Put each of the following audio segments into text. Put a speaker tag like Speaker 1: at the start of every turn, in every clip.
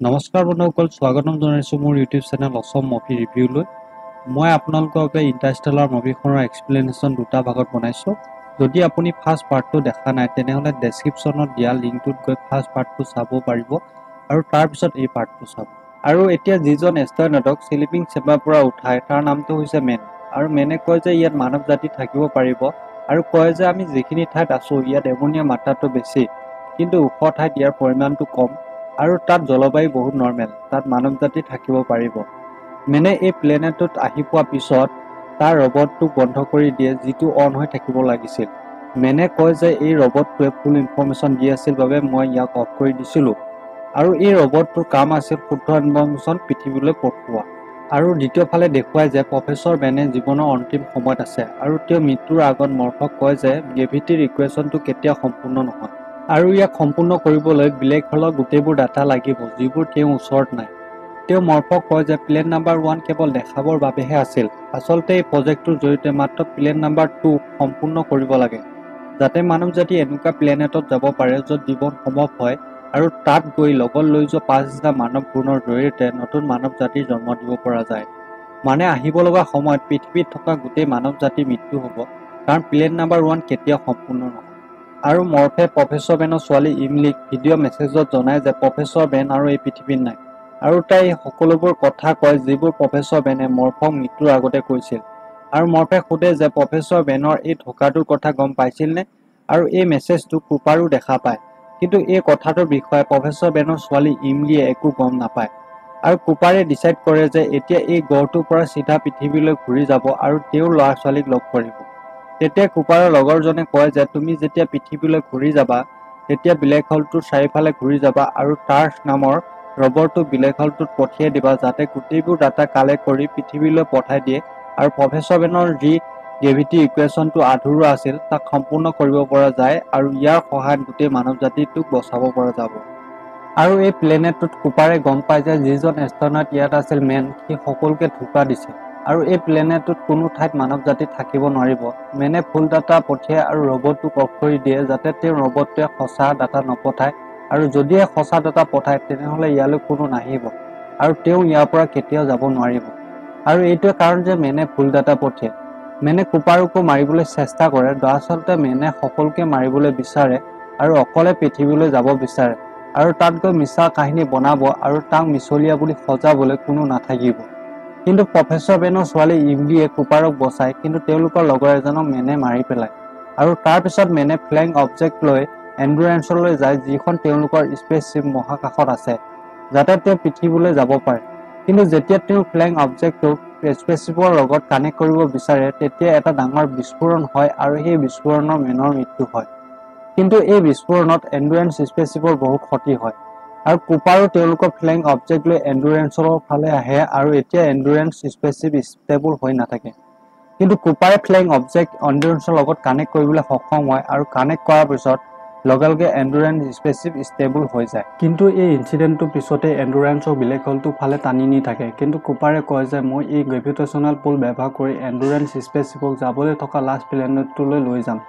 Speaker 1: নমস্কাৰ বন্ধুসকল, স্বাগতম জনাইছোঁ মোৰ ইউটিউব চেনেল অসম মুভি ৰিভিউলৈ। মই আপোনালোকৰ বাবে ইণ্টাৰষ্টেলাৰ মুভিখনৰ এক্সপ্লেনেশ্যন দুটা ভাগত বনাইছোঁ। যদি আপুনি ফাৰ্ষ্ট পাৰ্টটো দেখা নাই তেনেহ'লে ডেছক্ৰিপশ্যনত দিয়া লিংকটোত গৈ ফাৰ্ষ্ট পাৰ্টটো চাব পাৰিব আৰু তাৰপিছত এই পাৰ্টটো চাব। আৰু এতিয়া যিজন এষ্ট্ৰনটক স্লিপিং চেম্বাৰৰ পৰা উঠায় তাৰ নামটো হৈছে মেন। আৰু মেনে কয় যে ইয়াত মানৱ জাতি থাকিব পাৰিব আৰু কয় যে আমি যিখিনি ঠাইত আছোঁ ইয়াত এমনিয়া মাত্ৰাটো বেছি, কিন্তু ওখ ঠাইত ইয়াৰ পৰিমাণটো কম আৰু তাত জলবায়ু বহুত নৰ্মেল, তাত মানৱ জাতি থাকিব পাৰিব। মেনে এই প্লেনেটটোত আহি পোৱাৰ পিছত তাৰ ৰবটটোক বন্ধ কৰি দিয়ে, যিটো অন হৈ থাকিব লাগিছিল। মেনে কয় যে এই ৰবটটোৱে ফুল ইনফৰমেশ্যন দি আছিল বাবে মই ইয়াক অফ কৰি দিছিলোঁ আৰু এই ৰবটটোৰ কাম আছিল শুদ্ধ ইনফৰমেশ্যন পৃথিৱীলৈ পঠোৱা। আৰু দ্বিতীয় ফালে দেখুৱায় যে প্ৰফেচৰ বেনে জীৱনৰ অন্তিম সময়ত আছে আৰু তেওঁ মৃত্যুৰ আগত মৰ্ফক কয় যে গ্ৰেভিটিৰ ইকুৱেশ্যনটো কেতিয়াও সম্পূৰ্ণ নহয় আৰু ইয়াক সম্পূৰ্ণ কৰিবলৈ ব্লেক হোলৰ গোটেইবোৰ ডাটা লাগিব যিবোৰ তেওঁৰ ওচৰত নাই। তেওঁ মৰ্ফক কয় যে প্লেন নাম্বাৰ 1 কেৱল দেখাবৰ বাবেহে আছিল। আচলতে এই প্ৰজেক্টটোৰ জৰিয়তে মাত্ৰ প্লেন নাম্বাৰ 2 সম্পূৰ্ণ কৰিব লাগে, যাতে মানৱ জাতি এনেকুৱা প্লেনেটত যাব পাৰে য'ত জীৱন সম্ভৱ হয় আৰু তাত গৈ লগত লৈ যোৱা 5টা মানৱ ভ্ৰূণৰ জৰিয়তে নতুন মানৱ জাতিৰ জন্ম দিব পৰা যায়। মানে আহিব লগা সময়ত পৃথিৱীত থকা গোটেই মানৱ জাতিৰ মৃত্যু হ'ব, কাৰণ প্লেন নাম্বাৰ 1 কেতিয়াও সম্পূৰ্ণ নহয়। আৰু মৰ্ফে প্ৰফেচৰ বেনৰ ছোৱালী ইমলিক ভিডিঅ' মেছেজত জনায় যে প্ৰফেচৰ বেন আৰু এই পৃথিৱীত নাই, আৰু তাই সকলোবোৰ কথা কয় যিবোৰ প্ৰফেচৰ বেনে মৰ্ফক মৃত্যুৰ আগতে কৈছিল। আৰু মৰ্ফে সোধে যে প্ৰফেচৰ বেনৰ এই ধোকাটোৰ কথা গম পাইছিল নে, আৰু এই মেছেজটো কুপাৰো দেখা পায়, কিন্তু এই কথাটোৰ বিষয়ে প্ৰফেচৰ বেনৰ ছোৱালী ইমলিয়ে একো গম নাপায়। আৰু কুপাৰে ডিচাইড কৰে যে এতিয়া এই গ্ৰহটোৰ পৰা চিধা পৃথিৱীলৈ ঘূৰি যাব আৰু তেওঁৰ ল'ৰা ছোৱালীক লগ কৰিব। তেতিয়া কুপাৰৰ লগৰজনে কয় যে তুমি যেতিয়া পৃথিৱীলৈ ঘূৰি যাবা তেতিয়া ব্লেক হোলটোৰ চাৰিওফালে ঘূৰি যাবা আৰু তাৰ নামৰ ৰবৰটো ব্লেক হোলটোত পঠিয়াই দিবা, যাতে গোটেইবোৰ ডাটা কালেক্ট কৰি পৃথিৱীলৈ পঠাই দিয়ে আৰু প্ৰফেচৰ বেনৰ যি গ্ৰেভিটি ইকুৱেশ্যনটো আধৰুৱা আছিল তাক সম্পূৰ্ণ কৰিব পৰা যায় আৰু ইয়াৰ সহায়ত গোটেই মানৱ জাতিটোক বচাব পৰা যাব। আৰু এই প্লেনেটটোত কুপাৰে গম পায় যে যিজন এষ্ট্ৰনট ইয়াত আছিল মেন, সি সকলোকে ধোকা দিছে আৰু এই প্লেনেটটোত কোনো ঠাইত মানৱ জাতি থাকিব নোৱাৰিব। মেনে ফুল ডাটা পঠিয়ায় আৰু ৰবটটোক অফ কৰি দিয়ে যাতে তেওঁ ৰবটটোৱে সঁচা ডাটা নপঠায়, আৰু যদিহে সঁচা ডাটা পঠায় তেনেহ'লে ইয়ালৈ কোনো নাহিব আৰু তেওঁ ইয়াৰ পৰা কেতিয়াও যাব নোৱাৰিব। আৰু এইটোৱে কাৰণ যে মেনে ভুল ডাটা পঠিয়ায়। মেনে কুপাৰকো মাৰিবলৈ চেষ্টা কৰে, দৰাচলতে মেনে সকলোকে মাৰিবলৈ বিচাৰে আৰু অকলে পৃথিৱীলৈ যাব বিচাৰে আৰু তাত গৈ মিছা কাহিনী বনাব আৰু তাক মিছলীয়া বুলি সজাবলৈ কোনো নাথাকিব। কিন্তু প্ৰফেচৰ বেনৰ ছোৱালী ইমলিয়ে কুপাৰক বচায়, কিন্তু তেওঁলোকৰ লগৰ এজনক মেনে মাৰি পেলায়। আৰু তাৰ পিছত মেনে ফ্লাইং অবজেক্ট লৈ এণ্ডুৰেন্সলৈ যায়, যিখন তেওঁলোকৰ স্পেচশ্বিপ মহাকাশত আছে, যাতে তেওঁ পৃথিৱীলৈ যাব পাৰে। কিন্তু যেতিয়া তেওঁ ফ্লাইং অবজেক্টটোক স্পেচশ্বিপৰ লগত কানেক্ট কৰিব বিচাৰে তেতিয়া এটা ডাঙৰ বিস্ফোৰণ হয় আৰু সেই বিস্ফোৰণত মেনৰ মৃত্যু হয়। কিন্তু এই বিস্ফোৰণত এণ্ডুৰেন্স স্পেচশ্বিপৰ বহুত ক্ষতি হয় আৰু কুপাৰো তেওঁলোকৰ ফ্লাইং অবজেক্ট লৈ এণ্ডুৰেন্সৰ ফালে আহে আৰু এতিয়া এণ্ডুৰেন্স স্পেচশ্বিপ ষ্টেবল হৈ নাথাকে। কিন্তু কুপাৰে ফ্লাইং অবজেক্ট এণ্ডুৰেন্সৰ লগত কানেক্ট কৰিবলৈ সক্ষম হয় আৰু কানেক্ট কৰাৰ পিছত লগে লগে এণ্ডুৰেন্স স্পেচশ্বিপ ষ্টেবল হৈ যায়। কিন্তু এই ইনচিডেণ্টটোৰ পিছতে এণ্ডুৰেন্সক ব্লেক হোলটোৰ ফালে টানি নি থাকে, কিন্তু কুপাৰে কয় যে মই এই গ্ৰেভিটেশ্যনেল পুল ব্যৱহাৰ কৰি এণ্ডুৰেন্স স্পেচশ্বিপক যাবলৈ থকা লাষ্ট প্লেনেটটোলৈ লৈ যাম।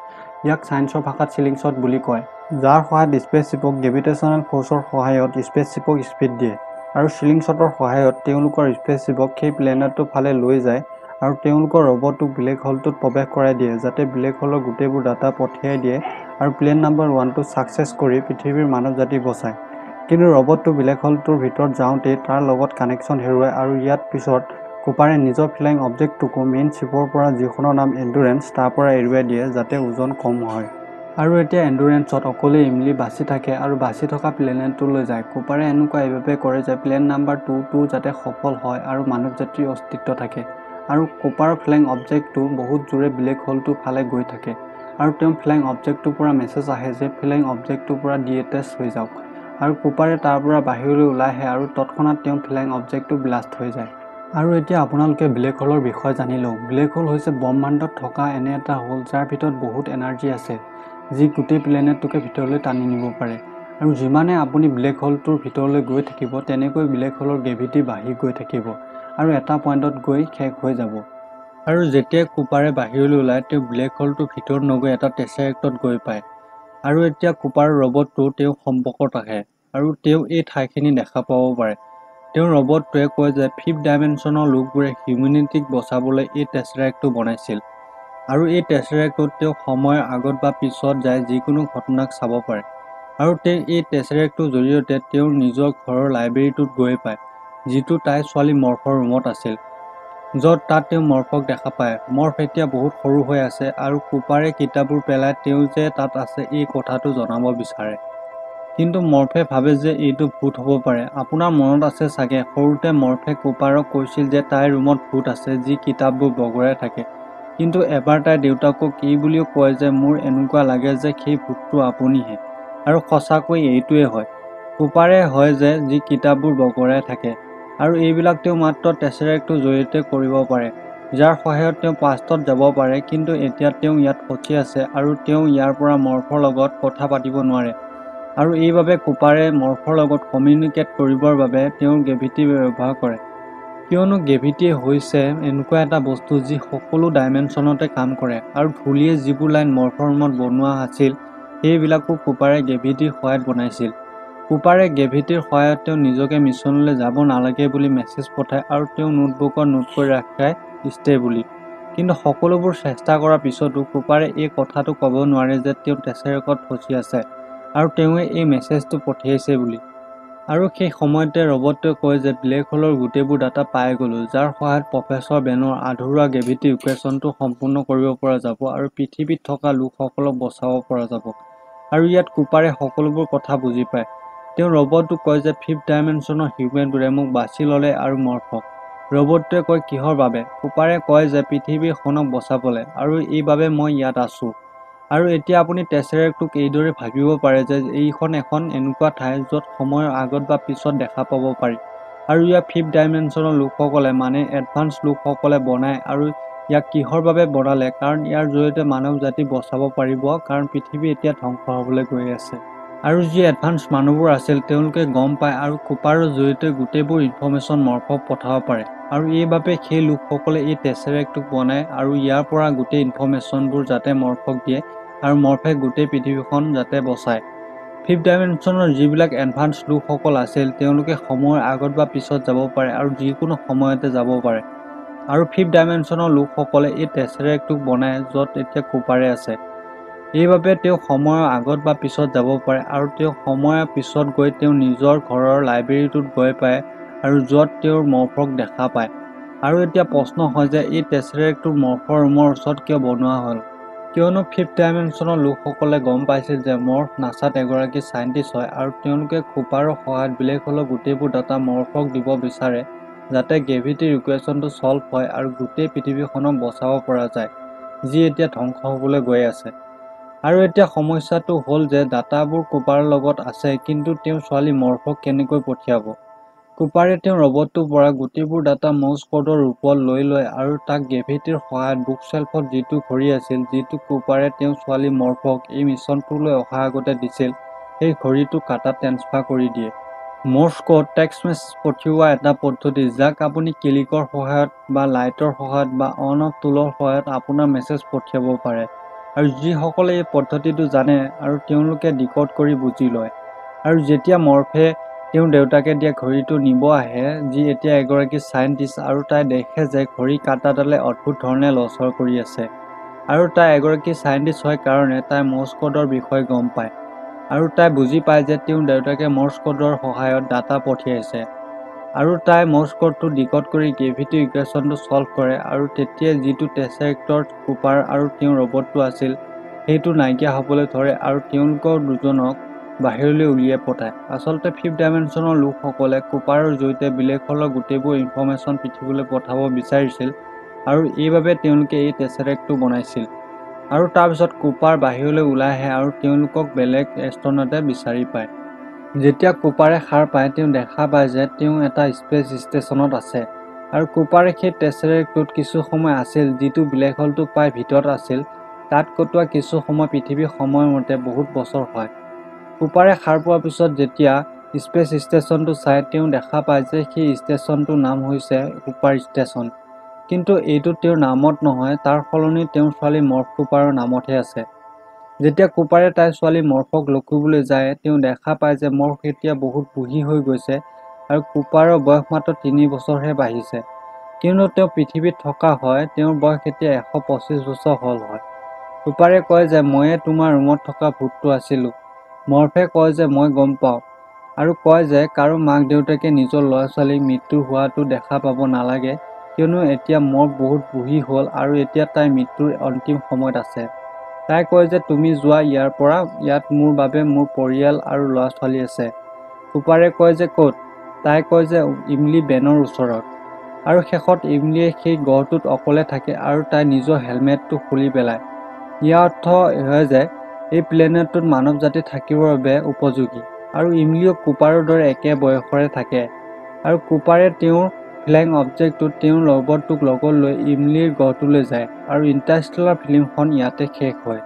Speaker 1: ইয়াক ছায়েন্সৰ ভাষাত চিলিং শ্বট বুলি কয়, যাৰ সহায়ত স্পেচশ্বিপক গ্ৰেভিটেশ্যনেল ফ'ৰ্চৰ সহায়ত স্পেচশ্বিপক স্পীড দিয়ে আৰু চিলিং শ্বটৰ সহায়ত তেওঁলোকৰ স্পেচশ্বিপক সেই প্লেনেটটোৰ ফালে লৈ যায় আৰু তেওঁলোকৰ ৰবটটোক ব্লেক হোলটোত প্ৰৱেশ কৰাই দিয়ে, যাতে ব্লেক হোলৰ গোটেইবোৰ ডাটা পঠিয়াই দিয়ে আৰু প্লেন নাম্বাৰ 1টো ছাকচেছ কৰি পৃথিৱীৰ মানৱ জাতি বচায়। কিন্তু ৰবটটো ব্লেক হোলটোৰ ভিতৰত যাওঁতেই তাৰ লগত কানেকশ্যন হেৰুৱায় আৰু ইয়াৰ পিছত কুপাৰে নিজৰ ফ্লাইং অবজেক্টটোকো মেইন শ্বিপৰ পৰা যিখনৰ নাম এণ্ডুৰেন্স তাৰ পৰা এৰুৱাই দিয়ে যাতে ওজন কম হয়। আৰু এতিয়া এণ্ডুৰেন্সত অকলে ইমলি বাচি থাকে আৰু বাচি থকা প্লেনেটটোলৈ যায়। কুপাৰে এনেকুৱা এইভাৱে কৰে যে প্লেন নাম্বাৰ 2টো যাতে সফল হয় আৰু মানৱ জাতিৰ অস্তিত্ব থাকে। আৰু কুপাৰৰ ফ্লাইং অবজেক্টটো বহুত জোৰে ব্লেক হোলটোৰ ফালে গৈ থাকে আৰু তেওঁ ফ্লাইং অবজেক্টটোৰ পৰা মেছেজ আহে যে ফ্লাইং অবজেক্টটোৰ পৰা ডিটেচ হৈ যাওক, আৰু কুপাৰে তাৰ পৰা বাহিৰলৈ ওলাই আহে আৰু তৎক্ষণাত তেওঁ ফ্লাইং অবজেক্টটো ব্লাষ্ট হৈ যায়। আৰু এতিয়া আপোনালোকে ব্লেক হোলৰ বিষয়ে জানি লওক। ব্লেক হোল হৈছে ব্ৰহ্মাণ্ডত থকা এনে এটা হোল যাৰ ভিতৰত বহুত এনাৰ্জি আছে যি গোটেই প্লেনেটটোকে ভিতৰলৈ টানি নিব পাৰে। আৰু যিমানে আপুনি ব্লেক হোলটোৰ ভিতৰলৈ গৈ থাকিব তেনেকৈ ব্লেক হোলৰ গ্ৰেভিটি বাঢ়ি গৈ থাকিব আৰু এটা পইণ্টত গৈ শেষ হৈ যাব। আৰু যেতিয়া কুপাৰে বাহিৰলৈ ওলায় তেওঁ ব্লেক হোলটোৰ ভিতৰত নগৈ এটা টেছাৰেক্টত গৈ পায়। আৰু এতিয়া কুপাৰৰ ৰবটটো তেওঁ সম্পৰ্কত আহে আৰু তেওঁ এই ঠাইখিনি দেখা পাব পাৰে। তেওঁৰ ৰবটটোৱে কয় যে 5th ডাইমেনশ্যনৰ লোকবোৰে হিউমেনিটিক বচাবলৈ এই টেছৰেক্টটো বনাইছিল আৰু এই টেছৰেক্টটোত তেওঁ সময়ৰ আগত বা পিছত যায় যিকোনো ঘটনাক চাব পাৰে আৰু তেওঁ এই টেছৰেক্টটোৰ জৰিয়তে তেওঁৰ নিজৰ ঘৰৰ লাইব্ৰেৰীটোত গৈ পায় যিটো তাইৰ ছোৱালী মৰ্ফৰ ৰুমত আছিল, য'ত তাত তেওঁ মৰ্ফক দেখা পায়। মৰ্ফ এতিয়া বহুত সৰু হৈ আছে আৰু কুপাৰে কিতাপবোৰ পেলাই তেওঁ যে তাত আছে এই কথাটো জনাব বিচাৰে। কিন্তু মৰ্ফে ভাবে যে এইটো ভূত হ'ব পাৰে। আপোনাৰ মনত আছে চাগে সৰুতে মৰ্ফে কুপাৰক কৈছিল যে তাইৰ ৰুমত ভূত আছে যি কিতাপবোৰ বগৰাই থাকে। কিন্তু এবাৰ তাইৰ দেউতাকক এই বুলিও কয় যে মোৰ এনেকুৱা লাগে যে সেই ভূতটো আপুনিহে। আৰু সঁচাকৈ এইটোৱে হয়। কুপাৰে হয় যে যি কিতাপবোৰ বগৰাই থাকে। আৰু এইবিলাক তেওঁ মাত্ৰ টেছৰেক্টটোৰ জৰিয়তে কৰিব পাৰে, যাৰ সহায়ত তেওঁ পাষ্টত যাব পাৰে। কিন্তু এতিয়া তেওঁ ইয়াত ফচি আছে আৰু তেওঁ ইয়াৰ পৰা মৰ্ফৰ লগত কথা পাতিব নোৱাৰে। আৰু এইবাবে কুপাৰে মৰ্ফৰ লগত কমিউনিকেট কৰিবৰ বাবে তেওঁৰ গ্ৰেভিটি ব্যৱহাৰ কৰে। কিয়নো গ্ৰেভিটি হৈছে এনেকুৱা এটা বস্তু যি সকলো ডাইমেনশ্যনতে কাম কৰে আৰু ধূলিয়ে যিবোৰ লাইন মৰ্ফৰ ৰুমত বনোৱা আছিল সেইবিলাকো কুপাৰে গ্ৰেভিটিৰ সহায়ত বনাইছিল। কুপাৰে গ্ৰেভিটিৰ সহায়ত তেওঁ নিজকে মিছনলৈ যাব নালাগে বুলি মেছেজ পঠায় আৰু তেওঁ নোটবুকত নোট কৰি ৰাখায় ষ্টে বুলি। কিন্তু সকলোবোৰ চেষ্টা কৰাৰ পিছতো কুপাৰে এই কথাটো ক'ব নোৱাৰে যে তেওঁ টেছৰেক্টত ফচি আছে আৰু তেওঁৱে এই মেছেজটো পঠিয়াইছে বুলি। আৰু সেই সময়তে ৰবটটোৱে কয় যে ব্লেক হোলৰ গোটেইবোৰ ডাটা পাই গ'লো, যাৰ সহায়ত প্ৰফেচৰ বেনৰ আধৰুৱা গ্ৰেভিটি ইকুৱেশ্যনটো সম্পূৰ্ণ কৰিব পৰা যাব আৰু পৃথিৱীত থকা লোকসকলক বচাব পৰা যাব। আৰু ইয়াত কুপাৰে সকলোবোৰ কথা বুজি পায়। তেওঁ ৰবটটোক কয় যে 5th ডাইমেনশ্যনৰ হিউমেনবোৰে মোক বাছি ল'লে আৰু মৰ্ফক। ৰবটটোৱে কয় কিহৰ বাবে? কুপাৰে কয় যে পৃথিৱীখনক বচাবলৈ, আৰু এইবাবে মই ইয়াত আছোঁ। আৰু এতিয়া আপুনি টেছৰেক্টটোক এইদৰে ভাবিব পাৰে যে এইখন এখন এনেকুৱা ঠাই য'ত সময়ৰ আগত বা পিছত দেখা পাব পাৰি। আৰু ইয়াক 5th ডাইমেনশ্যনৰ লোকসকলে মানে এডভান্স লোকসকলে বনায় আৰু ইয়াক কিহৰ বাবে বনালে? কাৰণ ইয়াৰ জৰিয়তে মানৱ জাতি বচাব পাৰিব, কাৰণ পৃথিৱী এতিয়া ধ্বংস হ'বলৈ গৈ আছে। আৰু যি এডভান্স মানুহবোৰ আছিল তেওঁলোকে গম পায় আৰু কুপাৰৰ জৰিয়তে গোটেইবোৰ ইনফৰ্মেশ্যন মৰ্ফক পঠাব পাৰে। আৰু এইবাবে সেই লোকসকলে এই টেছৰেক্টটোক বনায় আৰু ইয়াৰ পৰা গোটেই ইনফৰ্মেশ্যনবোৰ যাতে মৰ্ফক দিয়ে আৰু মৰ্ফে গোটেই পৃথিৱীখন যাতে বচায়। 5th ডাইমেনশ্যনৰ যিবিলাক এডভান্স লোকসকল আছিল তেওঁলোকে সময়ৰ আগত বা পিছত যাব পাৰে আৰু যিকোনো সময়তে যাব পাৰে। আৰু 5th ডাইমেনশ্যনৰ লোকসকলে এই টেছৰেক্টটোক বনায় য'ত এতিয়া কুপাৰে আছে। এইবাবে তেওঁ সময়ৰ আগত বা পিছত যাব পাৰে আৰু তেওঁ সময়ৰ পিছত গৈ তেওঁ নিজৰ ঘৰৰ লাইব্ৰেৰীটোত গৈ পায় আৰু য'ত তেওঁৰ মৰ্ফক দেখা পায়। আৰু এতিয়া প্ৰশ্ন হয় যে এই টেছৰেক্টটো মৰ্ফৰ ৰুমৰ ওচৰত কিয় বনোৱা হ'ল? কিয়নো 5th ডাইমেনশ্যনৰ লোকসকলে গম পাইছিল যে মৰ্ফ নাছাত এগৰাকী চাইণ্টিষ্ট হয় আৰু তেওঁলোকে কুপাৰৰ সহায়ত ব্লেক হোলৰ গোটেইবোৰ ডাটা মৰ্ফক দিব বিচাৰে যাতে গ্ৰেভিটিৰ ইকুৱেশ্যনটো ছল্ভ হয় আৰু গোটেই পৃথিৱীখনক বচাব পৰা যায়, যি এতিয়া ধ্বংস হ'বলৈ গৈ আছে। আৰু এতিয়া সমস্যাটো হ'ল যে ডাটাবোৰ কুপাৰৰ লগত আছে, কিন্তু তেওঁৰ ছোৱালী মৰ্ফক কেনেকৈ পঠিয়াব? কুপাৰে তেওঁৰ ৰবটটোৰ পৰা গোটেইবোৰ ডাটা মৰ্ছ ক'ডৰ ৰূপত লৈ লয় আৰু তাক গ্ৰেভিটিৰ সহায়ত বুকশ্বেল্ফত যিটো ঘড়ী আছিল, যিটো কুপাৰে তেওঁৰ ছোৱালী মৰ্ফক এই মিছনটোলৈ অহাৰ আগতে দিছিল, সেই ঘড়ীটো কাটাত ট্ৰেন্সফাৰ কৰি দিয়ে। মৰ্ছ ক'ড টেক্সট মেছেজ পঠিওৱা এটা পদ্ধতি যাক আপুনি ক্লিকৰ সহায়ত বা লাইটৰ সহায়ত বা অন অফ টুলৰ সহায়ত আপোনাৰ মেছেজ পঠিয়াব পাৰে। আৰু যিসকলে এই পদ্ধতিটো জানে আৰু তেওঁলোকে ডিক'ড কৰি বুজি লয়। আৰু যেতিয়া মৰ্ফে তেওঁৰ দেউতাকে দিয়া ঘড়ীটো নিব আহে, যি এতিয়া এগৰাকী চাইণ্টিষ্ট, আৰু তাই দেখে যে ঘড়ী কাঁটাডালে অদ্ভুত ধৰণে লৰচৰ কৰি আছে। আৰু তাই এগৰাকী চাইণ্টিষ্ট হয় কাৰণে তাই মৰ্ছ ক'ডৰ বিষয়ে গম পায়। আৰু তাই বুজি পায় যে তেওঁৰ দেউতাকে মৰ্ছ ক'ডৰ সহায়ত ডাটা পঠিয়াইছে। আৰু তাই মৰ্ছ ক'ডটো ডিক'ড কৰি গ্ৰেভিটিৰ ইকুৱেশ্যনটো ছল্ভ কৰে আৰু তেতিয়াই যিটো টেছৰেক্টৰ কুপাৰ আৰু তেওঁৰ ৰবটটো আছিল সেইটো নাইকিয়া হ'বলৈ ধৰে আৰু তেওঁলোকৰ দুজনক বাহিৰলৈ উলিয়াই পঠায়। আচলতে 5th ডাইমেনশ্যনৰ লোকসকলে কুপাৰৰ জৰিয়তে ব্লেক হোলৰ গোটেইবোৰ ইনফৰ্মেশ্যন পৃথিৱীলৈ পঠাব বিচাৰিছিল আৰু এইবাবে তেওঁলোকে এই টেছৰেক্টটো বনাইছিল। আৰু তাৰপিছত কুপাৰ বাহিৰলৈ ওলাই আহে আৰু তেওঁলোকক বেলেগ এষ্ট্ৰনটে বিচাৰি পায়। যেতিয়া কুপাৰে সাৰ পায় তেওঁ দেখা পায় যে তেওঁ এটা স্পেচ ষ্টেচনত আছে আৰু কুপাৰে সেই টেছৰেক্টটোত কিছু সময় আছিল যিটো ব্লেক হোলটো প্ৰায় ভিতৰত আছিল। তাত কটোৱা কিছু সময় পৃথিৱীৰ সময়মতে বহুত বছৰ হয়। কুপাৰে সাৰ পোৱাৰ পিছত যেতিয়া স্পেচ ষ্টেচনটো চায় তেওঁ দেখা পায় যে সেই ষ্টেচনটোৰ নাম হৈছে কুপাৰ ষ্টেচন। কিন্তু এইটো তেওঁৰ নামত নহয়, তাৰ সলনি তেওঁৰ ছোৱালী মৰ্ফ কুপাৰৰ নামতহে আছে। যেতিয়া কুপাৰে তাইৰ ছোৱালী মৰ্ফক লগ কৰিবলৈ যায়, তেওঁ দেখা পায় যে মৰ্ফ এতিয়া বহুত বুঢ়ী হৈ গৈছে আৰু কুপাৰৰ বয়স মাত্ৰ 3 বছৰহে বাঢ়িছে। কিয়নো তেওঁ পৃথিৱীত থকা হয়, তেওঁৰ বয়স এতিয়া 125 বছৰ হ'ল হয়। কুপাৰে কয় যে ময়ে তোমাৰ ৰুমত থকা ভূতটো আছিলোঁ। মৰ্ফে কয় যে মই গম পাওঁ আৰু কয় যে কাৰো মাক দেউতাকে নিজৰ ল'ৰা-ছোৱালীক মৃত্যু হোৱাটো দেখা পাব নালাগে, কিয়নো এতিয়া মৰ্ফ বহুত বুঢ়ী হ'ল আৰু এতিয়া তাই মৃত্যুৰ অন্তিম সময়ত আছে। তাই কয় যে তুমি যোৱা ইয়াৰ পৰা, ইয়াত মোৰ বাবে মোৰ পৰিয়াল আৰু ল'ৰা-ছোৱালী আছে। কুপাৰে কয় যে ক'ত? তাই কয় যে ইমলি বেনৰ ওচৰত। আৰু শেষত ইমলিয়ে সেই গ্ৰহটোত অকলে থাকে আৰু তাই নিজৰ হেলমেটটো খুলি পেলায়। ইয়াৰ অৰ্থ হয় যে এই প্লেনেটটোত মানৱ জাতি থাকিবৰ বাবে উপযোগী আৰু ইমলিও কুপাৰৰ দৰে একে বয়সৰে থাকে। আৰু কুপাৰে তেওঁৰ ফ্লাইং অবজেক্টটোত তেওঁৰ ৰবটটোক লগত লৈ ইমলিৰ গ্ৰহটোলৈ যায় আৰু ইণ্টাৰষ্টেলাৰ ফিল্মখন ইয়াতে শেষ হয়।